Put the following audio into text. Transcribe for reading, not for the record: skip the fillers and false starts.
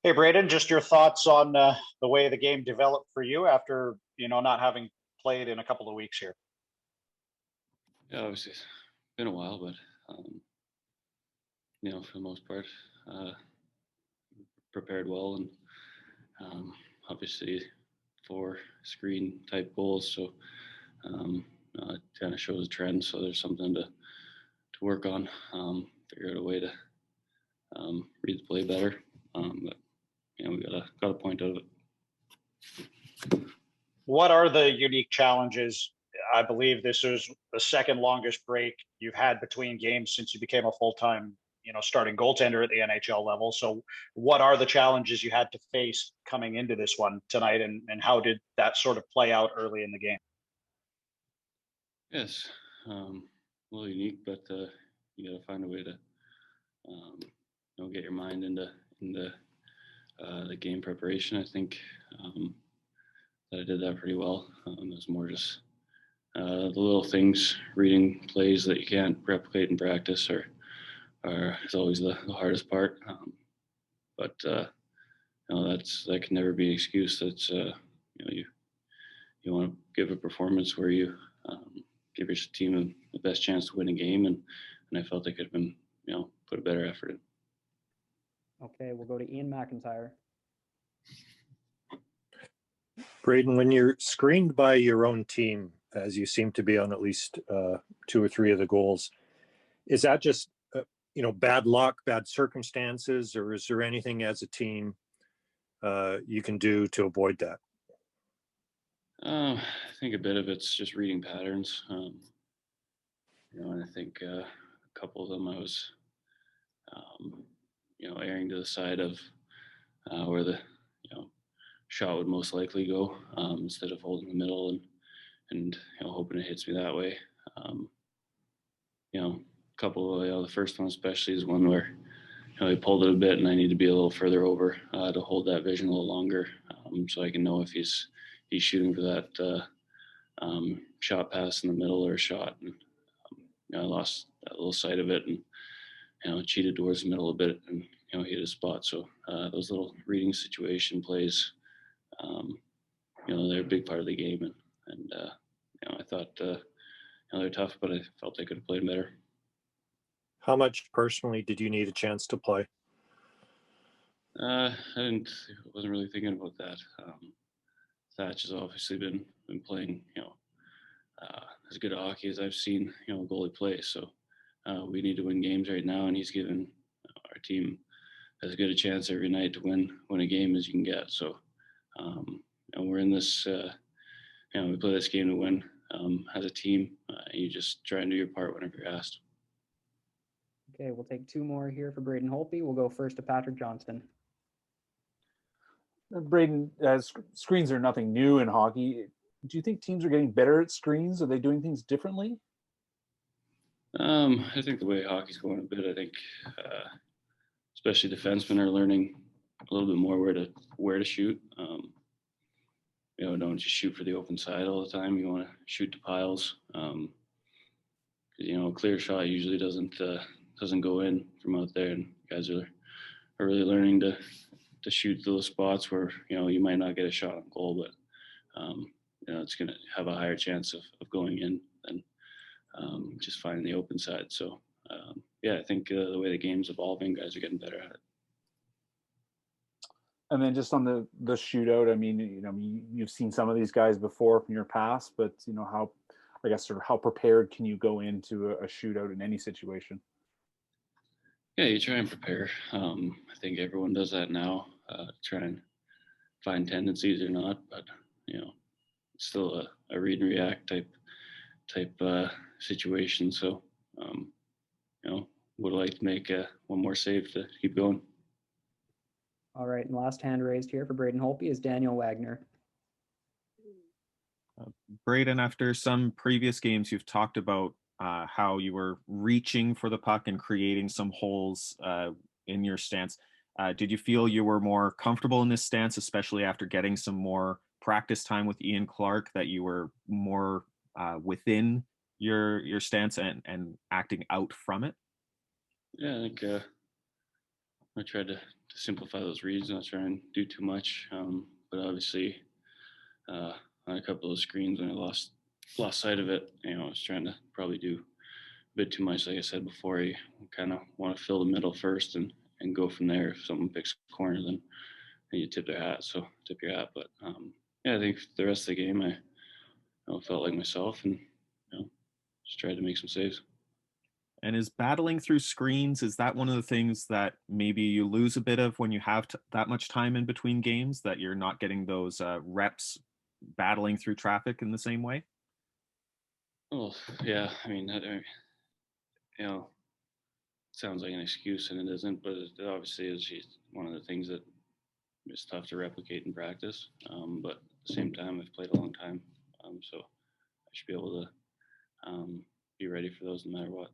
Hey, Braden, just your thoughts on the way the game developed for you after, not having played in a couple of weeks here. Yeah, obviously it's been a while, but um, for the most part, uh, prepared well, and um, obviously four screen type goals, so it kind of shows a trend. So there's something to work on, figure out a way to read the play better. But we got a point out of it. What are the unique challenges? I believe this is the second longest break you've had between games since you became a full-time, starting goaltender at the NHL level. So what are the challenges you had to face coming into this one tonight, and how did that sort of play out early in the game? Yes, a little unique, but you got to find a way to um, get your mind into the game preparation. I think that I did that pretty well. It was more just the little things, reading plays that you can't replicate in practice, are is always the hardest part. But that can never be an excuse. That's you want to give a performance where you give your team the best chance to win a game, and I felt I could have been put a better effort in. Okay, we'll go to Ian McIntyre. Braden, when you're screened by your own team, as you seem to be on at least two or three of the goals, is that just bad luck, bad circumstances, or is there anything as a team you can do to avoid that? I think a bit of it's just reading patterns. And I think a couple of them I was, erring to the side of where the shot would most likely go, instead of holding the middle and hoping it hits me that way. A couple of the first one especially is one where he pulled it a bit, and I need to be a little further over to hold that vision a little longer, so I can know if he's shooting for that shot pass in the middle or a shot. And I lost that little sight of it, and cheated towards the middle a bit, and hit a spot. So those little reading situation plays, they're a big part of the game, and I thought they're tough, but I felt I could have played better. How much personally did you need a chance to play? I wasn't really thinking about that. Thatch has obviously been playing, as good hockey as I've seen, goalie play. So we need to win games right now, and he's given our team as good a chance every night to win a game as you can get. So, we're in this. We play this game to win as a team. You just try and do your part whenever you're asked. Okay, we'll take two more here for Braden Holtby. We'll go first to Patrick Johnston. Braden, screens are nothing new in hockey. Do you think teams are getting better at screens? Are they doing things differently? I think the way hockey's going a bit, I think especially defensemen are learning a little bit more where to shoot. Don't just shoot for the open side all the time. You want to shoot to piles. A clear shot usually doesn't go in from out there, and guys are really learning to shoot those spots where you might not get a shot on goal, but it's going to have a higher chance of going in than just finding the open side. So I think the way the game's evolving, guys are getting better at it. And then just on the shootout, I mean, you've seen some of these guys before from your past, but how prepared can you go into a shootout in any situation? Yeah, you try and prepare. I think everyone does that now. Try and find tendencies or not, but it's still a read and react type situation. So would like to make one more save to keep going. All right, and last hand raised here for Braden Holtby is Daniel Wagner. Braden, after some previous games, you've talked about how you were reaching for the puck and creating some holes in your stance. Did you feel you were more comfortable in this stance, especially after getting some more practice time with Ian Clark, that you were more within your stance and acting out from it? Yeah, I think I tried to simplify those reads, not try and do too much. But obviously, on a couple of screens, when I lost sight of it, I was trying to probably do a bit too much. Like I said before, you kind of want to fill the middle first and go from there. If someone picks a corner, then you tip their hat. So tip your hat. But yeah, I think the rest of the game, I felt like myself and just tried to make some saves. And is battling through screens, is that one of the things that maybe you lose a bit of when you have that much time in between games, that you're not getting those reps battling through traffic in the same way? Oh, yeah. I mean, sounds like an excuse and it isn't, but it obviously is one of the things that is tough to replicate in practice. But at the same time, I've played a long time, so I should be able to be ready for those no matter what.